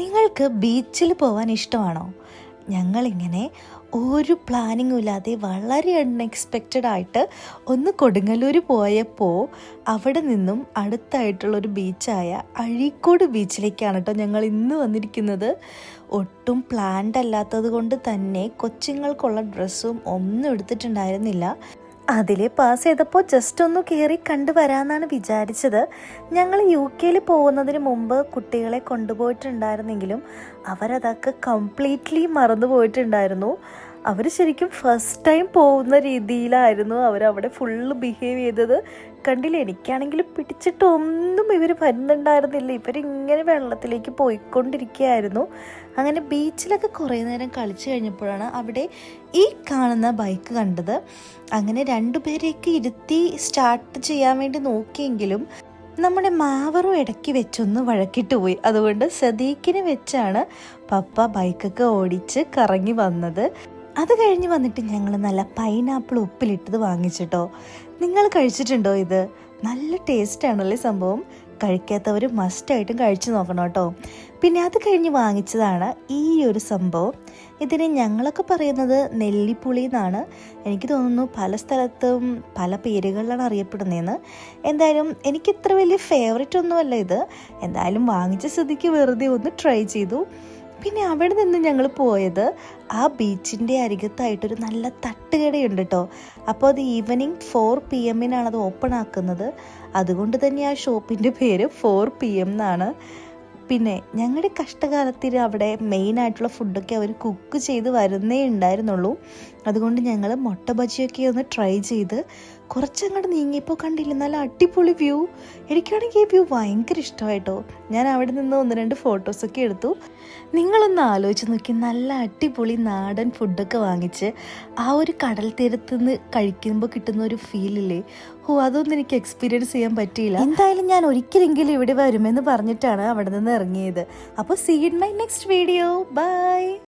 നിങ്ങൾക്ക് ബീച്ചിൽ പോകാൻ ഇഷ്ടമാണോ? ഞങ്ങളിങ്ങനെ ഒരു പ്ലാനിങ്ങും ഇല്ലാതെ വളരെ അൺഎക്സ്പെക്റ്റഡ് ആയിട്ട് ഒന്ന് കൊടുങ്ങല്ലൂർ പോയപ്പോൾ അവിടെ നിന്നും അടുത്തായിട്ടുള്ളൊരു ബീച്ചായ അഴീക്കോട് ബീച്ചിലേക്കാണ് കേട്ടോ ഞങ്ങൾ ഇന്ന് വന്നിരിക്കുന്നത്. ഒട്ടും പ്ലാൻഡ് അല്ലാത്തത് കൊണ്ട് തന്നെ കൊച്ചുങ്ങൾക്കുള്ള ഡ്രസ്സും ഒന്നും എടുത്തിട്ടുണ്ടായിരുന്നില്ല. അതിലെ പാസ് ചെയ്തപ്പോൾ ജസ്റ്റ് ഒന്ന് കയറി കണ്ടു വരാമെന്നാണ് വിചാരിച്ചത്. ഞങ്ങൾ UK പോകുന്നതിന് മുമ്പ് കുട്ടികളെ കൊണ്ടുപോയിട്ടുണ്ടായിരുന്നെങ്കിലും അവരതൊക്കെ കംപ്ലീറ്റ്ലി മറന്നു പോയിട്ടുണ്ടായിരുന്നു. അവർ ശരിക്കും ഫസ്റ്റ് ടൈം പോകുന്ന രീതിയിലായിരുന്നു അവരവിടെ ഫുള്ള് ബിഹേവ് ചെയ്തത്. കണ്ടില്ല, എനിക്കാണെങ്കിൽ പിടിച്ചിട്ടൊന്നും ഇവർ വരുന്നുണ്ടായിരുന്നില്ല. ഇവരിങ്ങനെ വെള്ളത്തിലേക്ക് പോയിക്കൊണ്ടിരിക്കുകയായിരുന്നു. അങ്ങനെ ബീച്ചിലൊക്കെ കുറേ നേരം കളിച്ചു കഴിഞ്ഞപ്പോഴാണ് അവിടെ ഈ കാണുന്ന ബൈക്ക് കണ്ടത്. അങ്ങനെ രണ്ടുപേരെയൊക്കെ ഇരുത്തി സ്റ്റാർട്ട് ചെയ്യാൻ വേണ്ടി നോക്കിയെങ്കിലും നമ്മുടെ മാവറും ഇടയ്ക്ക് വെച്ചൊന്ന് വഴക്കിട്ട് പോയി. അതുകൊണ്ട് സദീക്കിനെ വെച്ചാണ് പപ്പ ബൈക്കൊക്കെ ഓടിച്ച് കറങ്ങി വന്നത്. അത് കഴിഞ്ഞ് വന്നിട്ട് ഞങ്ങൾ നല്ല പൈനാപ്പിൾ ഉപ്പിലിട്ടത് വാങ്ങിച്ചിട്ടോ. നിങ്ങൾ കഴിച്ചിട്ടുണ്ടോ? ഇത് നല്ല ടേസ്റ്റാണല്ലേ സംഭവം. കഴിക്കാത്തവർ മസ്റ്റായിട്ടും കഴിച്ചു നോക്കണം കേട്ടോ. പിന്നെ അത് കഴിഞ്ഞ് വാങ്ങിച്ചതാണ് ഈ ഒരു സംഭവം. ഇതിന് ഞങ്ങളൊക്കെ പറയുന്നത് നെല്ലിപ്പുളി എന്നാണ്. എനിക്ക് തോന്നുന്നു പല സ്ഥലത്തും പല പേരുകളിലാണ് അറിയപ്പെടുന്നതെന്ന്. എന്തായാലും എനിക്ക് ഇത്ര വലിയ ഫേവറേറ്റ് ഒന്നുമല്ല ഇത്. എന്തായാലും വാങ്ങിച്ച സ്ഥിതിക്ക് വെറുതെ ഒന്ന് ട്രൈ ചെയ്തു. പിന്നെ അവിടെ നിന്ന് ഞങ്ങൾ പോയത് ആ ബീച്ചിൻ്റെ അരികത്തായിട്ടൊരു നല്ല തട്ടുകടയുണ്ട് കേട്ടോ. അപ്പോൾ അത് ഈവനിങ് 4 PM അത് ഓപ്പൺ ആക്കുന്നത്. അതുകൊണ്ട് തന്നെ ആ ഷോപ്പിൻ്റെ പേര് 4 PM എന്നാണ്. പിന്നെ ഞങ്ങളുടെ കഷ്ടകാലത്തിൽ അവിടെ മെയിനായിട്ടുള്ള ഫുഡൊക്കെ അവർ കുക്ക് ചെയ്ത് വരുന്നേ ഉണ്ടായിരുന്നുള്ളൂ. അതുകൊണ്ട് ഞങ്ങൾ മുട്ട ബജിയൊക്കെ ഒന്ന് ട്രൈ ചെയ്ത് കുറച്ചങ്ങോട്ട് നീങ്ങിയപ്പോൾ കണ്ടില്ല, നല്ല അടിപൊളി വ്യൂ. എനിക്കാണെങ്കിൽ ഈ വ്യൂ ഭയങ്കര ഇഷ്ടമായിട്ടോ. ഞാൻ അവിടെ നിന്ന് 1-2 ഫോട്ടോസൊക്കെ എടുത്തു. നിങ്ങളൊന്ന് ആലോചിച്ച് നോക്കി, നല്ല അടിപൊളി നാടൻ ഫുഡൊക്കെ വാങ്ങിച്ച് ആ ഒരു കടൽ തീരത്ത് നിന്ന് കഴിക്കുമ്പോൾ കിട്ടുന്ന ഒരു ഫീലില്ലേ, അതൊന്നും എനിക്ക് എക്സ്പീരിയൻസ് ചെയ്യാൻ പറ്റിയില്ല. എന്തായാലും ഞാൻ ഒരിക്കലെങ്കിലും ഇവിടെ വരുമെന്ന് പറഞ്ഞിട്ടാണ് അവിടെ നിന്ന് ഇറങ്ങിയത്. അപ്പോൾ see in my next video. By.